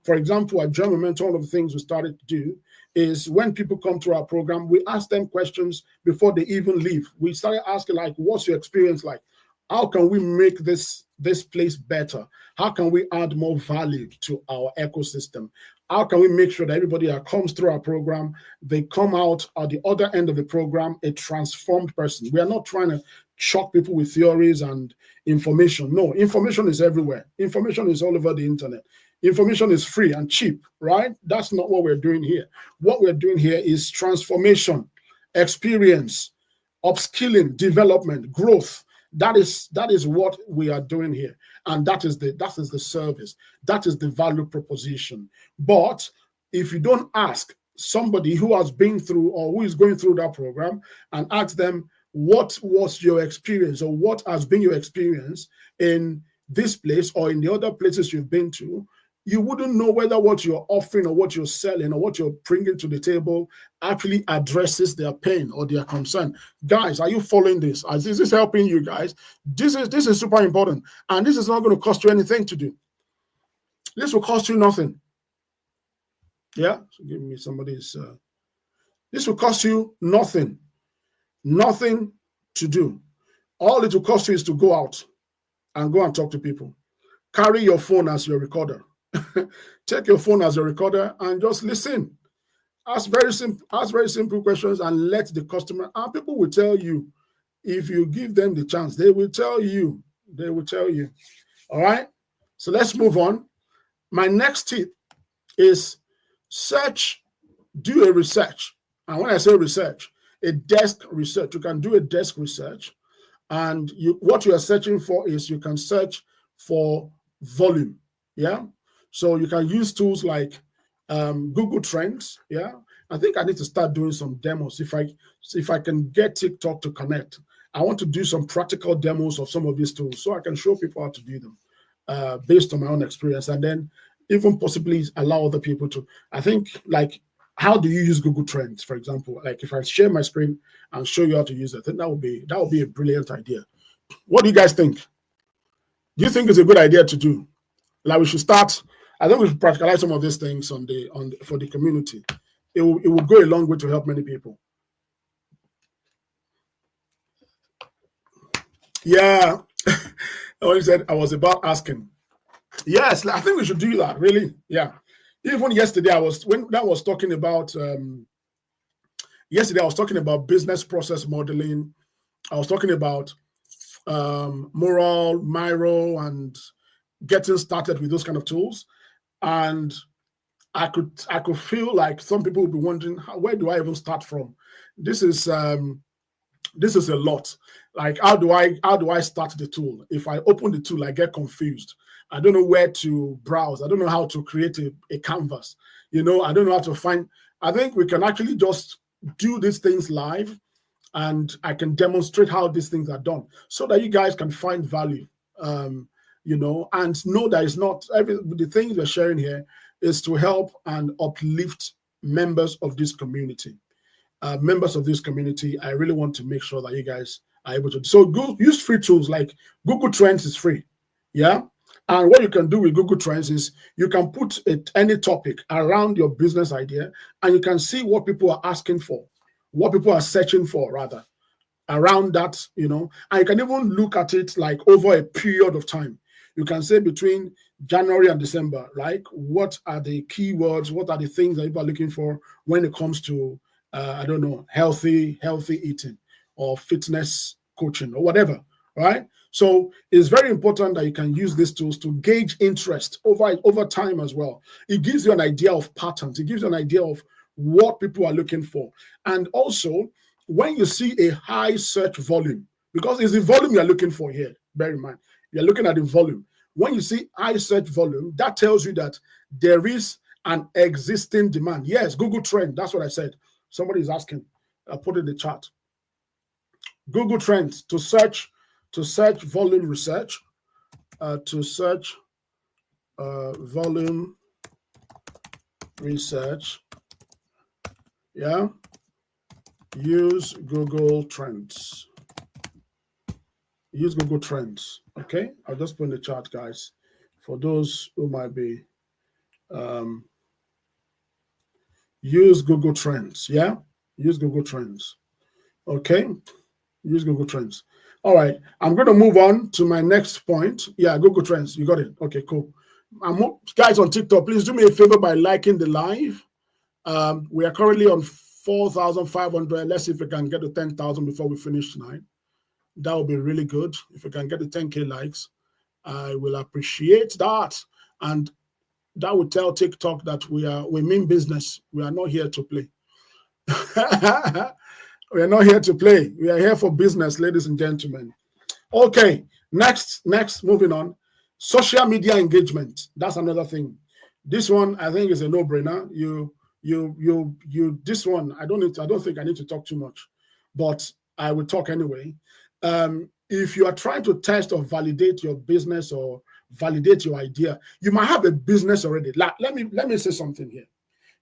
For example, at German Mentor, one of the things we started to do is when people come to our program, we ask them questions before they even leave. We started asking, like, what's your experience like? How can we make this place better? How can we add more value to our ecosystem? How can we make sure that everybody that comes through our program, they come out at the other end of the program a transformed person? We are not trying to shock people with theories and information. No, information is everywhere. Information is all over the internet. Information is free and cheap, right? That's not what we're doing here. What we're doing here is transformation, experience, upskilling, development, growth. That is what we are doing here, and that is the service. That is the value proposition. But if you don't ask somebody who has been through or who is going through that program and ask them what was your experience or what has been your experience in this place or in the other places you've been to, you wouldn't know whether what you're offering or what you're selling or what you're bringing to the table actually addresses their pain or their concern. Guys, are you following this? Is this helping you guys? This is super important. And this is not going to cost you anything to do. This will cost you nothing. Yeah? So give me somebody's... this will cost you nothing. Nothing to do. All it will cost you is to go out and go and talk to people. Carry your phone as your recorder. Take your phone as a recorder and just listen. Ask very simple questions and let the customer, and people will tell you. If you give them the chance, they will tell you. They will tell you. All right? So let's move on. My next tip is do a research. And when I say research, a desk research. You can do a desk research. And what you are searching for is you can search for volume. Yeah? So you can use tools like Google Trends. Yeah, I think I need to start doing some demos. If I can get TikTok to connect, I want to do some practical demos of some of these tools so I can show people how to do them based on my own experience, and then even possibly allow other people to. I think, like, how do you use Google Trends, for example? Like, if I share my screen and show you how to use it, I think that would be a brilliant idea. What do you guys think? Do you think it's a good idea to do? Like, we should start. I think we should practicalize some of these things for the community. It will go a long way to help many people. Yeah, I said I was about asking. Yes, I think we should do that. Really, yeah. Even yesterday, I was talking about. Yesterday, I was talking about business process modeling. I was talking about Moral, Miro, and getting started with those kind of tools. And I could feel like some people will be wondering, where do I even start from? This is a lot. Like, how do I start the tool? If I open the tool, I get confused. I don't know where to browse. I don't know how to create a canvas. I don't know how to find. I think we can actually just do these things live, and I can demonstrate how these things are done so that you guys can find value. And know that it's not the things we're sharing here is to help and uplift members of this community. I really want to make sure that you guys are able to. So use free tools like Google Trends is free. Yeah. And what you can do with Google Trends is you can put any topic around your business idea, and you can see what people are asking for, what people are searching for, rather, around that, and you can even look at it like over a period of time. You can say between January and December, like what are the keywords, what are the things that people are looking for when it comes to, I don't know, healthy eating or fitness coaching or whatever, right? So it's very important that you can use these tools to gauge interest over time as well. It gives you an idea of patterns. It gives you an idea of what people are looking for. And also, when you see a high search volume, because it's the volume you're looking for here, bear in mind, you're looking at the volume. When you see high search volume, that tells you that there is an existing demand. Yes, Google Trend, that's what I said. Somebody is asking. I put it in the chat. Google Trends to search volume research, volume research. Yeah, use Google Trends. Use Google Trends. Okay, I'll just put in the chat, guys, for those who might be. Use Google Trends. Yeah, use Google Trends. Okay, use Google Trends. All right, I'm going to move on to my next point. Yeah, Google Trends. You got it. Okay, cool. Guys on TikTok, please do me a favor by liking the live. We are currently on 4,500. Let's see if we can get to 10,000 before we finish tonight. That would be really good. If we can get to 10K likes, I will appreciate that. And that would tell TikTok that we mean business. We are not here to play. We are not here to play. We are here for business, ladies and gentlemen. Okay, next, moving on. Social media engagement. That's another thing. This one, I think, is a no-brainer. This one, I don't think I need to talk too much, but I will talk anyway. If you are trying to test or validate your business or validate your idea, you might have a business already. Let me say something here.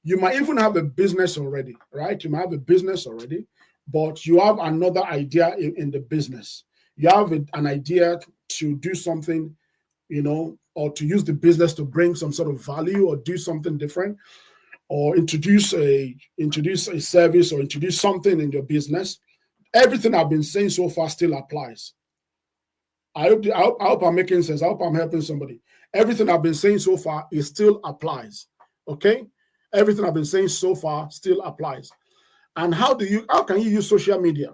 You might even have a business already, right? You might have a business already, but you have another idea in the business. You have an idea to do something, or to use the business to bring some sort of value or do something different, or introduce a service or introduce something in your business. Everything I've been saying so far still applies. I hope I'm making sense. I hope I'm helping somebody. Everything I've been saying so far, it still applies. Okay? Everything I've been saying so far still applies. And how can you use social media?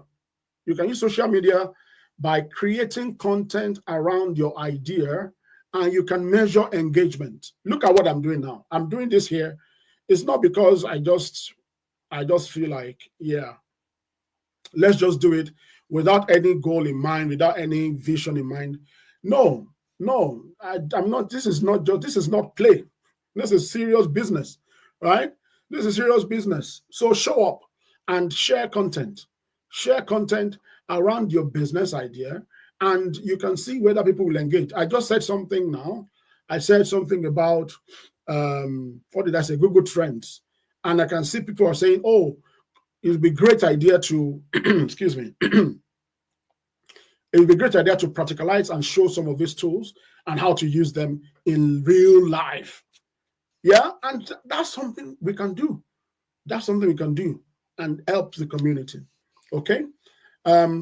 You can use social media by creating content around your idea, and you can measure engagement. Look at what I'm doing now. I'm doing this here. It's not because I just feel like, yeah, let's just do it without any goal in mind, without any vision in mind. No, I'm not. This is not play. This is serious business, right? This is serious business. So show up and share content. Share content around your business idea, and you can see whether people will engage. I just said something now. I said something about, what did I say? Google Trends. And I can see people are saying, oh, it would be a great idea to, excuse me, it would be a great idea to practicalize and show some of these tools and how to use them in real life. Yeah, and that's something we can do. That's something we can do and help the community. Okay. I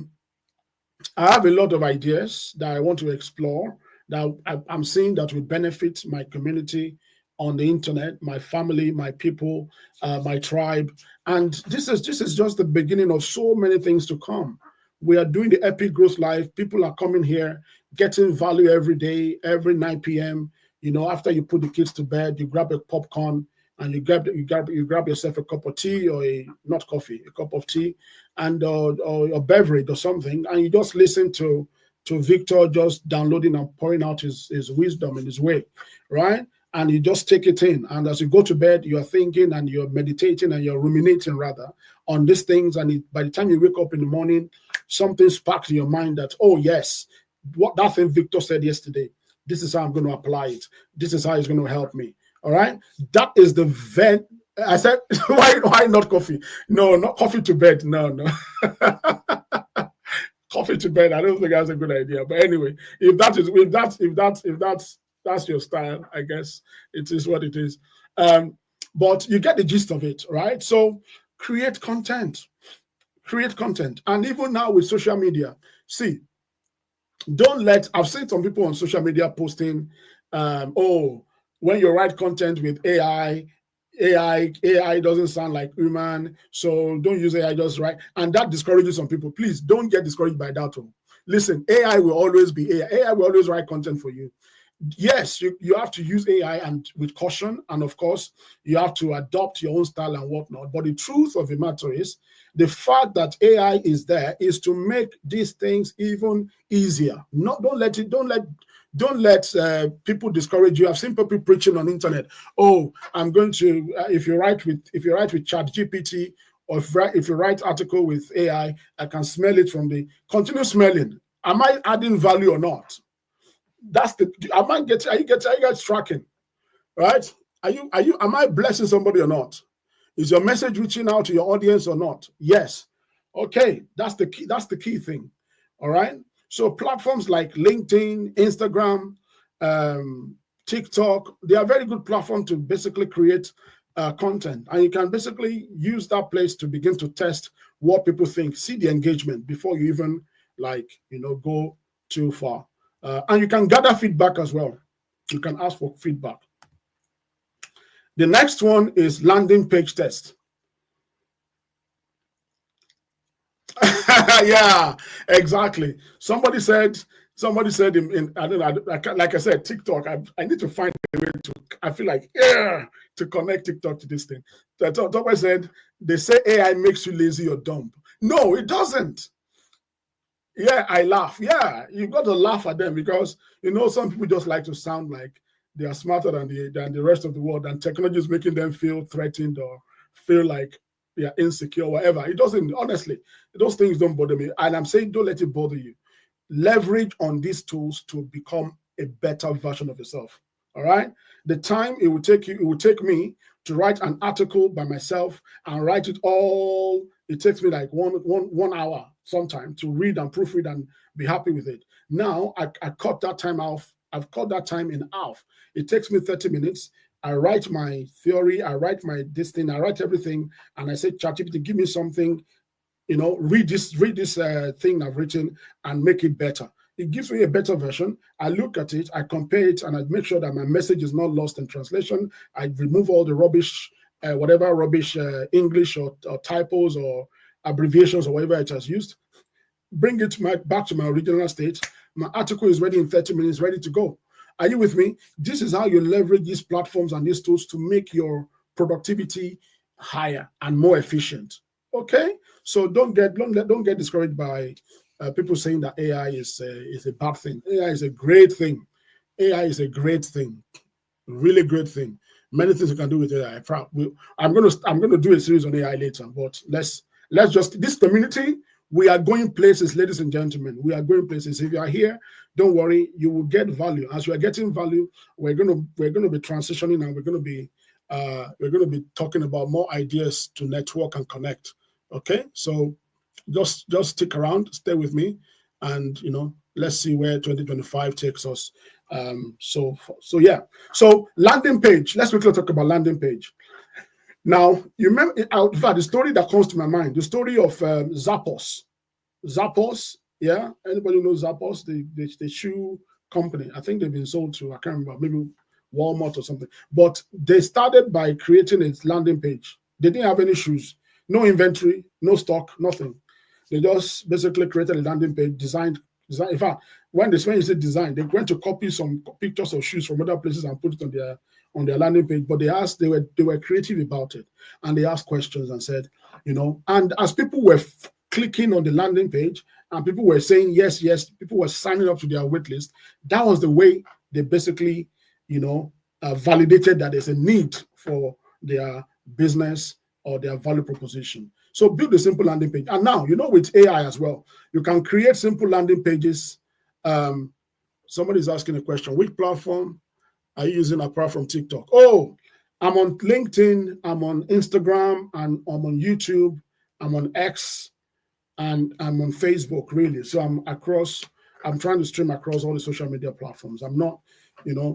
have a lot of ideas that I want to explore that I'm seeing that will benefit my community on the internet, my family, my people, my tribe. And this is just the beginning of so many things to come. We are doing the Epic Growth Live. People are coming here, getting value every day, every 9 p.m. After you put the kids to bed, you grab a popcorn and you grab yourself a cup of tea or a cup of tea and or a beverage or something, and you just listen to Victor just downloading and pouring out his wisdom in his way, right? And you just take it in. And as you go to bed, you're thinking and you're meditating and you're ruminating rather on these things. And by the time you wake up in the morning, something sparks in your mind that, oh yes, what that thing Victor said yesterday, this is how I'm going to apply it. This is how it's going to help me. All right. That is the I said, why not coffee? No, not coffee to bed. No. Coffee to bed. I don't think that's a good idea. But anyway, if that's your style, I guess it is what it is. But you get the gist of it, right? So create content. And even now with social media, see, Don't let, I've seen some people on social media posting, oh, when you write content with AI doesn't sound like human, so don't use AI, just write. And that discourages some people. Please don't get discouraged by that. Listen, AI will always be AI. AI will always write content for you. Yes, you have to use AI and with caution, and of course, you have to adopt your own style and whatnot. But the truth of the matter is, the fact that AI is there is to make these things even easier. Don't let people discourage you. I've seen people preaching on internet. Oh, I'm going to if you write with ChatGPT, or if you write article with AI, I can smell it from the continue smelling. Am I adding value or not? That's the are you guys tracking, right? Am I blessing somebody or not? Is your message reaching out to your audience or not? Yes. Okay, that's the key thing. All right. So platforms like LinkedIn, Instagram, TikTok, they are very good platforms to basically create content, and you can basically use that place to begin to test what people think, see the engagement before you even go too far. And you can gather feedback as well. You can ask for feedback. The next one is landing page test. Yeah, exactly. Somebody said in I don't know, like I said, TikTok. I need to find a way to. I feel like to connect TikTok to this thing. Somebody said they say AI makes you lazy or dumb. No, it doesn't. Yeah, I laugh. Yeah, you got to laugh at them because some people just like to sound like they are smarter than the rest of the world, and technology is making them feel threatened or feel like they are insecure, whatever. It doesn't. Honestly, those things don't bother me, and I'm saying don't let it bother you. Leverage on these tools to become a better version of yourself. All right. The time it will take me to write an article by myself and write it all. It takes me like one hour sometime to read and proofread and be happy with it. Now I cut that time off. I've cut that time in half. It takes me 30 minutes. I write my theory, I write my this thing, I write everything, and I say, ChatGPT, give me something, read this thing I've written and make it better. It gives me a better version. I look at it, I compare it, and I make sure that my message is not lost in translation. I remove all the rubbish, whatever rubbish English or typos or abbreviations or whatever it has used. Bring it back to my original state. My article is ready in 30 minutes, ready to go. Are you with me? This is how you leverage these platforms and these tools to make your productivity higher and more efficient. Okay, so don't get discouraged by people saying that AI is a bad thing. AI is a great thing. AI is a great thing, really great thing. Many things you can do with AI. I'm gonna do a series on AI later, but let's just this community. We are going places, ladies and gentlemen. We are going places. If you are here, don't worry. You will get value. As you are getting value, we're gonna be transitioning, and we're gonna be talking about more ideas to network and connect. Okay, so just stick around, stay with me, and let's see where 2025 takes us. So landing page. Let's quickly talk about landing page. Now, you remember, in fact, the story that comes to my mind, the story of Zappos. Zappos, yeah? Anybody know Zappos? The shoe company. I think they've been sold to, I can't remember, maybe Walmart or something. But they started by creating a landing page. They didn't have any shoes, no inventory, no stock, nothing. They just basically created a landing page, designed. In fact, when you say design, they went to copy some pictures of shoes from other places and put it on their landing page. But they were creative about it, and they asked questions and said, and as people were clicking on the landing page and people were saying yes, people were signing up to their wait list. That was the way they basically, validated that there's a need for their business or their value proposition. So build a simple landing page. And now, with AI as well, you can create simple landing pages. Somebody's asking a question. Which platform are you using apart from TikTok? Oh, I'm on LinkedIn, I'm on Instagram, and I'm on YouTube, I'm on X, and I'm on Facebook, really. So I'm trying to stream across all the social media platforms. I'm not,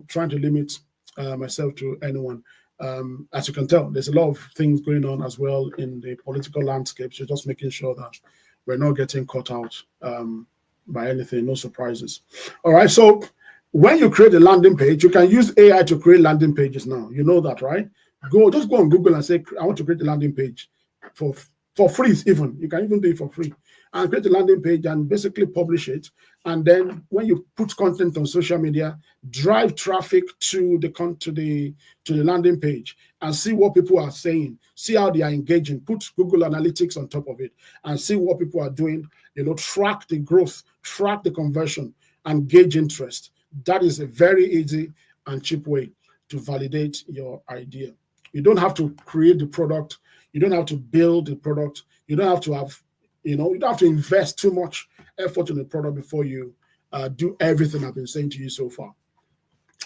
trying to limit myself to anyone. As you can tell, there's a lot of things going on as well in the political landscape. So just making sure that we're not getting caught out by anything, no surprises. All right, so when you create a landing page, you can use AI to create landing pages now. You know that, right? Just go on Google and say, I want to create a landing page for free even. You can even do it for free. And create a landing page and basically publish it. And then when you put content on social media, drive traffic to the landing page and see what people are saying, see how they are engaging, put Google Analytics on top of it and see what people are doing, track the growth, track the conversion, and gauge interest. That is a very easy and cheap way to validate your idea. You don't have to create the product. You don't have to build the product. You don't have to have, you don't have to invest too much effort in the product before you do everything I've been saying to you so far.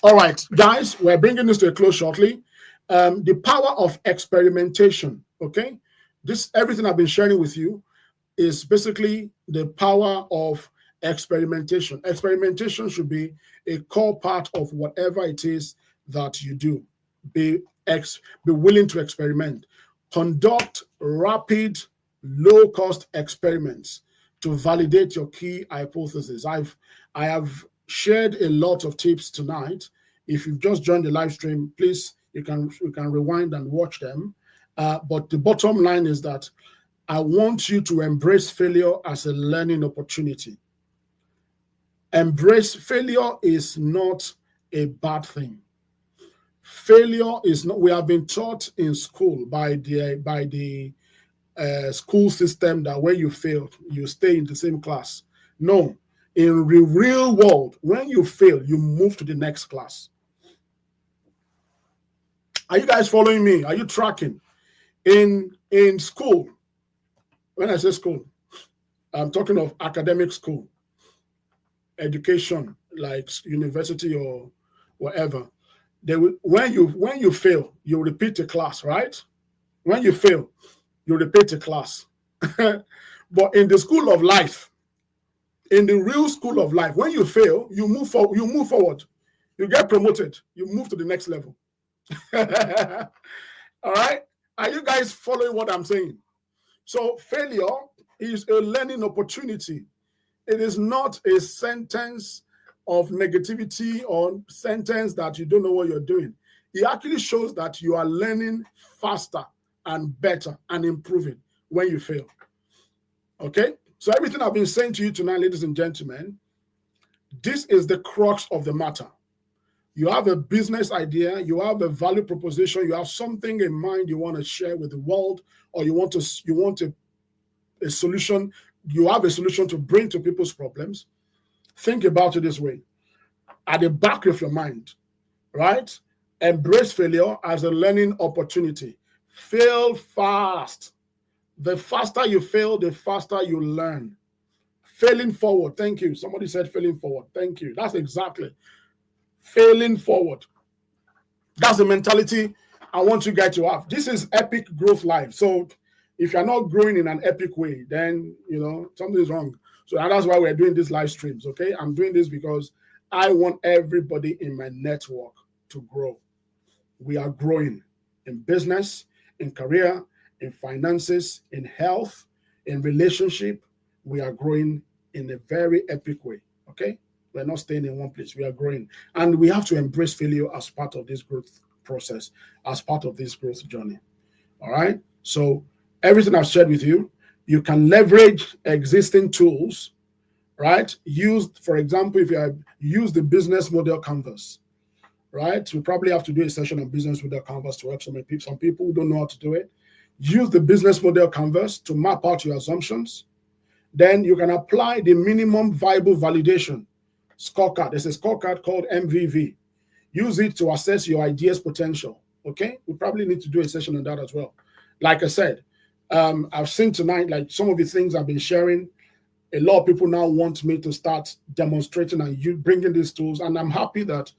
All right, guys, we're bringing this to a close shortly. The power of experimentation, okay? Everything I've been sharing with you is basically the power of experimentation. Experimentation should be a core part of whatever it is that you do. Be willing to experiment. Conduct rapid, low-cost experiments to validate your key hypothesis. I have shared a lot of tips tonight. If you've just joined the live stream, please, you can rewind and watch them. But the bottom line is that I want you to embrace failure as a learning opportunity. Failure is not a bad thing. Failure is not, we have been taught in school by the school system that when you fail, you stay in the same class. No, in the real world, when you fail, you move to the next class. Are you guys following me? Are you tracking? In school, when I say school, I'm talking of academic school, education, like university or whatever. When you fail, you repeat the class, right? When you fail, you repeat the class. But in the school of life, in the real school of life, when you fail, you move forward. You get promoted. You move to the next level. All right? Are you guys following what I'm saying? So failure is a learning opportunity. It is not a sentence of negativity or sentence that you don't know what you're doing. It actually shows that you are learning faster and better and improving when you fail. Okay? So everything I've been saying to you tonight, ladies and gentlemen, this is the crux of the matter. You have a business idea, you have a value proposition, you have something in mind you want to share with the world, or you want a solution, you have a solution to bring to people's problems. Think about it this way. At the back of your mind, right? Embrace failure as a learning opportunity. Fail fast. The faster you fail, the faster you learn. Failing forward. Thank you. Somebody said failing forward. Thank you. That's exactly. Failing forward. That's the mentality I want you guys to have. This is epic growth life. So if you're not growing in an epic way, then, something is wrong. So that's why we're doing these live streams, okay? I'm doing this because I want everybody in my network to grow. We are growing in business, in career, in finances, in health, in relationship. We are growing in a very epic way, okay? We're not staying in one place. We are growing. And we have to embrace failure as part of this growth process, as part of this growth journey, all right? So everything I've shared with you, you can leverage existing tools, right? For example, if you use the business model canvas, right? We probably have to do a session on business model canvas to help some people who don't know how to do it. Use the business model canvas to map out your assumptions. Then you can apply the minimum viable validation scorecard. There's a scorecard called MVV. Use it to assess your idea's potential, okay? We probably need to do a session on that as well. Like I said, I've seen tonight, like some of the things I've been sharing, a lot of people now want me to start demonstrating and you bringing these tools. And I'm happy that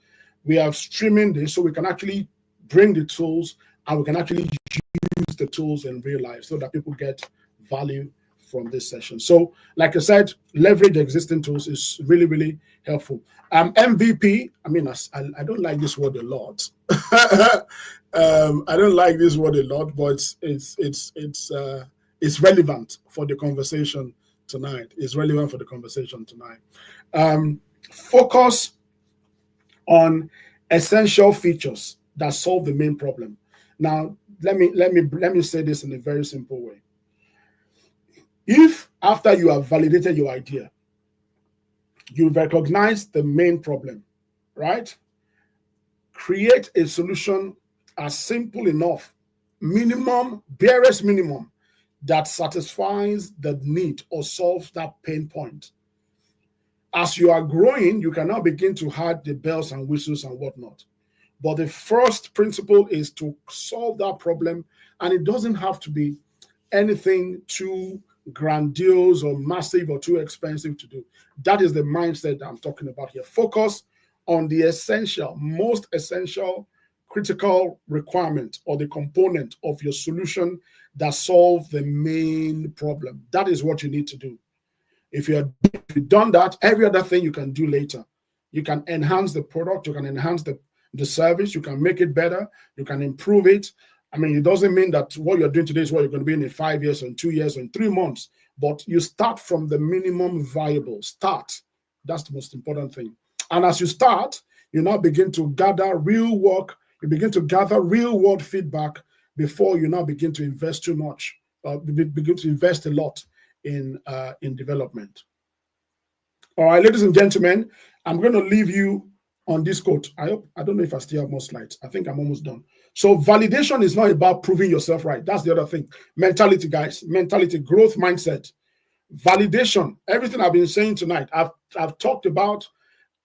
we are streaming this so we can actually bring the tools and we can actually use the tools in real life so that people get value from this session. So like I said, leverage existing tools is really, really helpful. MVP, I don't like this word a lot. I don't like this word a lot, but it's relevant for the conversation tonight. It's relevant for the conversation tonight. Focus on essential features that solve the main problem. Now, let me say this in a very simple way. If after you have validated your idea, you recognize the main problem, right? Create a solution as simple enough, barest minimum, that satisfies the need or solves that pain point. As you are growing, you can now begin to add the bells and whistles and whatnot. But the first principle is to solve that problem, and it doesn't have to be anything too grandiose or massive or too expensive to do. That is the mindset that I'm talking about here. Focus on the most essential, critical requirement or the component of your solution that solve the main problem. That is what you need to do. If you've done that, every other thing you can do later. You can enhance the product, you can enhance the service, you can make it better, you can improve it. I mean, it doesn't mean that what you're doing today is what you're going to be in 5 years, or in 2 years, or in 3 months. But you start from the minimum viable. Start. That's the most important thing. And as you start, you now begin to gather real work. You begin to gather real world feedback before you now begin to invest too much. Begin to invest a lot in development. All right, ladies and gentlemen, I'm going to leave you on this quote. I don't know if I still have more slides. I think I'm almost done. So validation is not about proving yourself right. That's the other thing. Mentality, guys. Mentality, growth mindset. Validation. Everything I've been saying tonight. I've talked about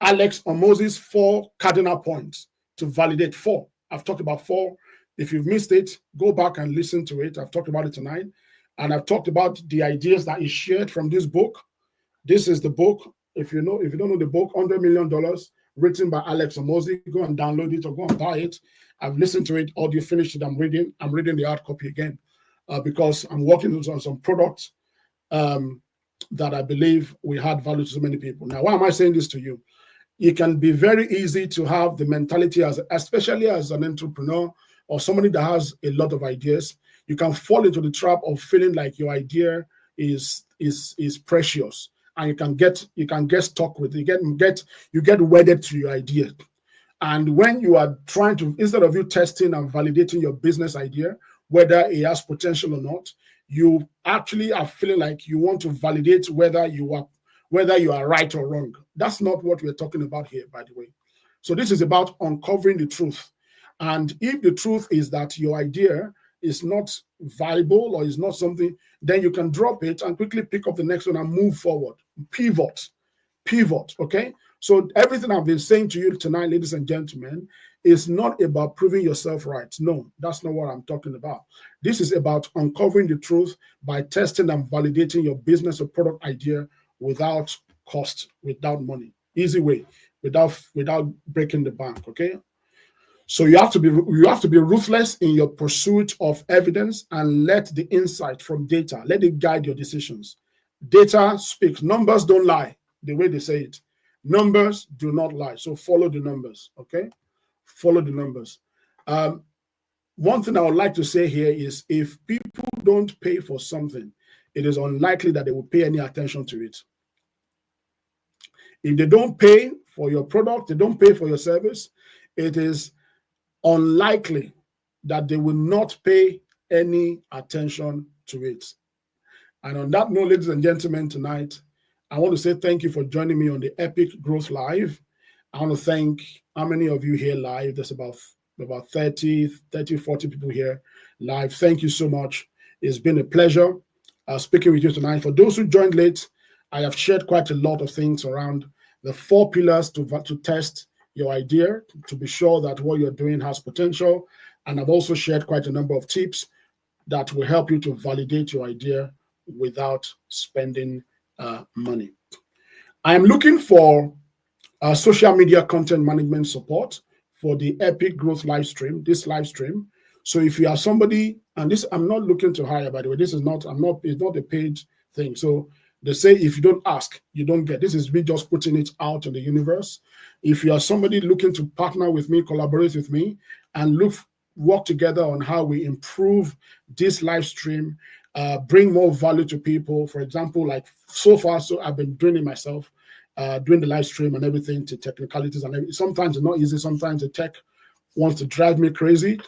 Alex Hormozi's 4 cardinal points to validate. 4. I've talked about 4. If you've missed it, go back and listen to it. I've talked about it tonight. And I've talked about the ideas that he shared from this book. This is the book. If you don't know the book, $100 Million, written by Alex Hormozi, go and download it or go and buy it. I've listened to it, audio finished it. I'm reading the hard copy again because I'm working on some products that I believe will add value to so many people. Now, why am I saying this to you? It can be very easy to have the mentality, especially as an entrepreneur or somebody that has a lot of ideas. You can fall into the trap of feeling like your idea is precious, and you can get stuck with it. You get wedded to your idea. And when you are trying to, instead of you testing and validating your business idea, whether it has potential or not, you actually are feeling like you want to validate whether you are right or wrong. That's not what we're talking about here, by the way. So this is about uncovering the truth. And if the truth is that your idea is not viable or is not something, then you can drop it and quickly pick up the next one and move forward. Pivot, okay? So everything I've been saying to you tonight, ladies and gentlemen, is not about proving yourself right. No, that's not what I'm talking about. This is about uncovering the truth by testing and validating your business or product idea without cost, without money. Easy way, without breaking the bank, okay? So you have to be ruthless in your pursuit of evidence and let the insight from data, let it guide your decisions. Data speaks. Numbers don't lie, the way they say it. Numbers do not lie. So follow the numbers, okay? Follow the numbers. One thing I would like to say here is if people don't pay for something, it is unlikely that they will pay any attention to it. If they don't pay for your product, they don't pay for your service, it is unlikely that they will not pay any attention to it. And on that note, ladies and gentlemen, tonight, I want to say thank you for joining me on the Epic Growth Live. I want to thank how many of you here live. There's about 30, 40 people here live. Thank you so much. It's been a pleasure speaking with you tonight. For those who joined late, I have shared quite a lot of things around the 4 pillars to test your idea, to be sure that what you're doing has potential. And I've also shared quite a number of tips that will help you to validate your idea without spending money. I am looking for social media content management support for the Epic Growth live stream, this live stream. So if you are somebody, and this, I'm not looking to hire, by the way, it's not a paid thing. So they say if you don't ask, you don't get. This is me just putting it out in the universe. If you are somebody looking to partner with me, collaborate with me, and work together on how we improve this live stream bring more value to people. For example, like so far, so I've been doing it myself, doing the live stream and everything to technicalities and everything. Sometimes it's not easy. Sometimes the tech wants to drive me crazy.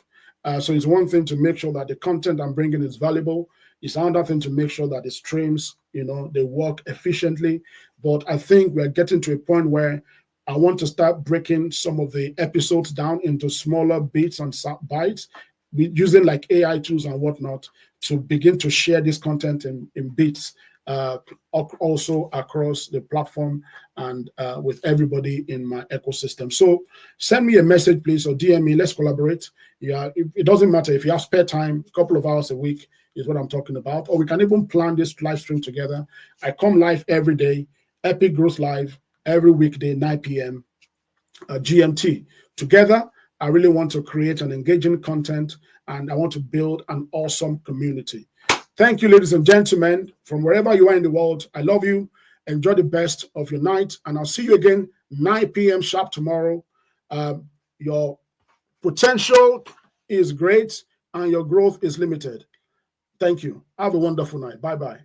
So it's one thing to make sure that the content I'm bringing is valuable. It's another thing to make sure that the streams, they work efficiently. But I think we're getting to a point where I want to start breaking some of the episodes down into smaller bits and bytes, using like AI tools and whatnot to begin to share this content in bits, also across the platform and with everybody in my ecosystem. So send me a message, please, or DM me. Let's collaborate. Yeah, it doesn't matter if you have spare time, a couple of hours a week is what I'm talking about. Or we can even plan this live stream together. I come live every day, Epic Growth Live, every weekday, 9 p.m. GMT. Together, I really want to create an engaging content, and I want to build an awesome community. Thank you, ladies and gentlemen, from wherever you are in the world. I love you. Enjoy the best of your night, and I'll see you again 9 p.m. sharp tomorrow. Your potential is great, and your growth is limited. Thank you. Have a wonderful night. Bye-bye.